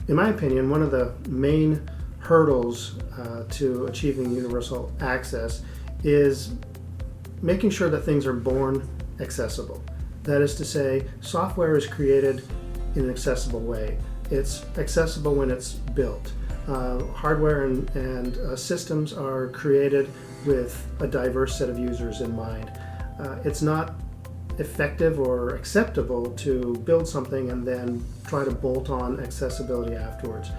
In my opinion, one of the main hurdles to achieving universal access is making sure that things are born accessible. That is to say, software is created in an accessible way. It's accessible when it's built. Hardware and systems are created with a diverse set of users in mind. It's not effective or acceptable to build something and then try to bolt on accessibility afterwards.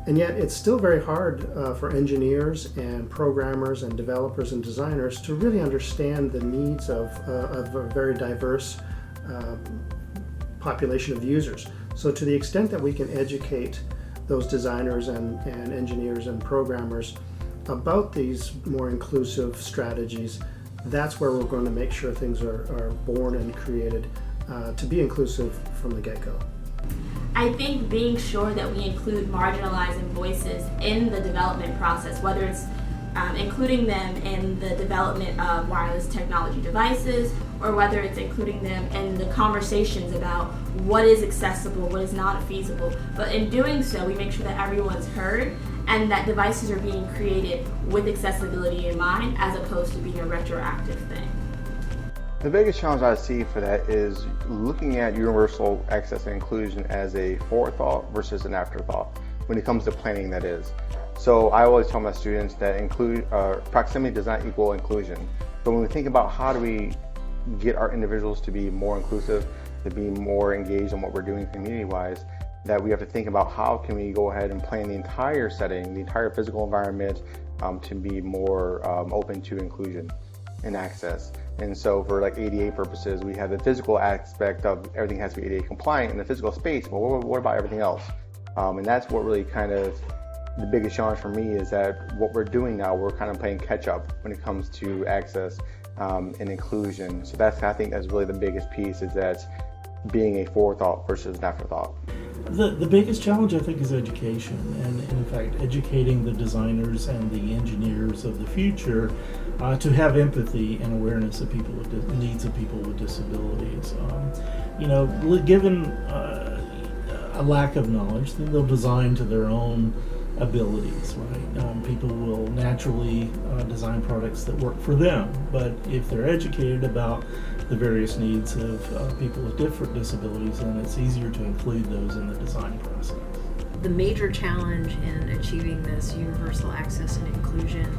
And yet it's still very hard for engineers and programmers and developers and designers to really understand the needs of a very diverse population of users. So to the extent that we can educate those designers and engineers and programmers about these more inclusive strategies, that's where we're going to make sure things are born and created to be inclusive from the get-go. I think being sure that we include marginalizing voices in the development process, whether it's including them in the development of wireless technology devices, or whether it's including them in the conversations about what is accessible, what is not feasible. But in doing so, we make sure that everyone's heard and that devices are being created with accessibility in mind as opposed to being a retroactive thing. The biggest challenge I see for that is looking at universal access and inclusion as a forethought versus an afterthought when it comes to planning, that is. So I always tell my students that proximity does not equal inclusion. But when we think about how do we get our individuals to be more inclusive, to be more engaged in what we're doing community-wise, that we have to think about how can we go ahead and plan the entire setting, the entire physical environment to be more open to inclusion and access. And so for like ADA purposes, we have the physical aspect of everything has to be ADA compliant in the physical space, but what about everything else? And that's what really kind of the biggest challenge for me is that what we're doing now, we're kind of playing catch up when it comes to access and inclusion. So I think that's really the biggest piece, is that being a forethought versus an afterthought. The biggest challenge, I think, is education, and in fact educating the designers and the engineers of the future to have empathy and awareness of people with needs of people with disabilities. Given a lack of knowledge, then they'll design to their own abilities, right? People will naturally design products that work for them, but if they're educated about the various needs of people with different disabilities, then it's easier to include those in the design process. The major challenge in achieving this universal access and inclusion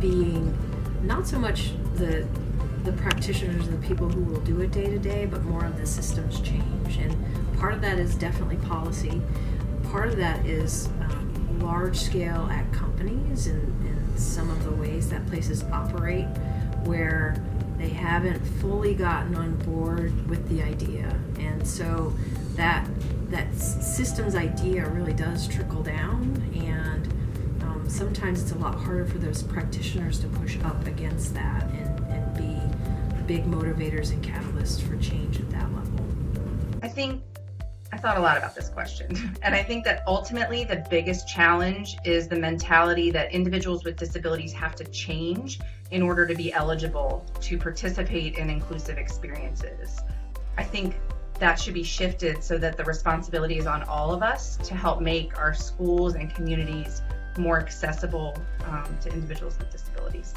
being not so much the practitioners and the people who will do it day to day, but more of the systems change. And part of that is definitely policy. Part of that is large scale at companies and some of the ways that places operate where they haven't fully gotten on board with the idea. And so that systems idea really does trickle down, and sometimes it's a lot harder for those practitioners to push up against that and be big motivators and catalysts for change at that level. I thought a lot about this question, and I think that ultimately the biggest challenge is the mentality that individuals with disabilities have to change in order to be eligible to participate in inclusive experiences. I think that should be shifted so that the responsibility is on all of us to help make our schools and communities more accessible to individuals with disabilities.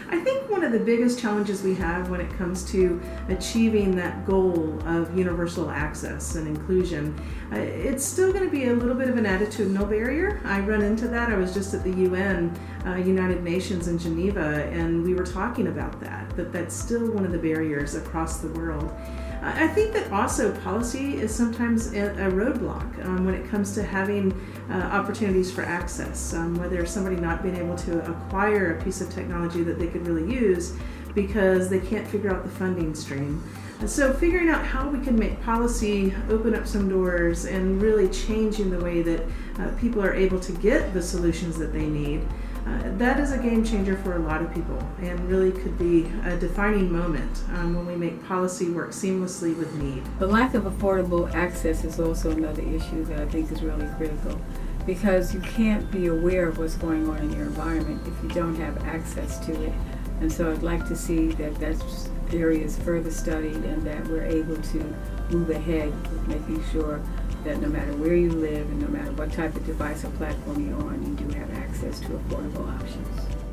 I think one of the biggest challenges we have when it comes to achieving that goal of universal access and inclusion, it's still going to be a little bit of an attitudinal barrier. I run into that. I was just at the UN, United Nations in Geneva, and we were talking about that that's still one of the barriers across the world. I think that also policy is sometimes a roadblock when it comes to having opportunities for access, whether somebody not being able to acquire a piece of technology that they could really use because they can't figure out the funding stream. So figuring out how we can make policy open up some doors and really changing the way that people are able to get the solutions that they need, that is a game changer for a lot of people and really could be a defining moment when we make policy work seamlessly with need. The lack of affordable access is also another issue that I think is really critical, because you can't be aware of what's going on in your environment if you don't have access to it. And so I'd like to see that area is further studied and that we're able to move ahead with making sure that no matter where you live and no matter what type of device or platform you're on, you do have access to affordable options.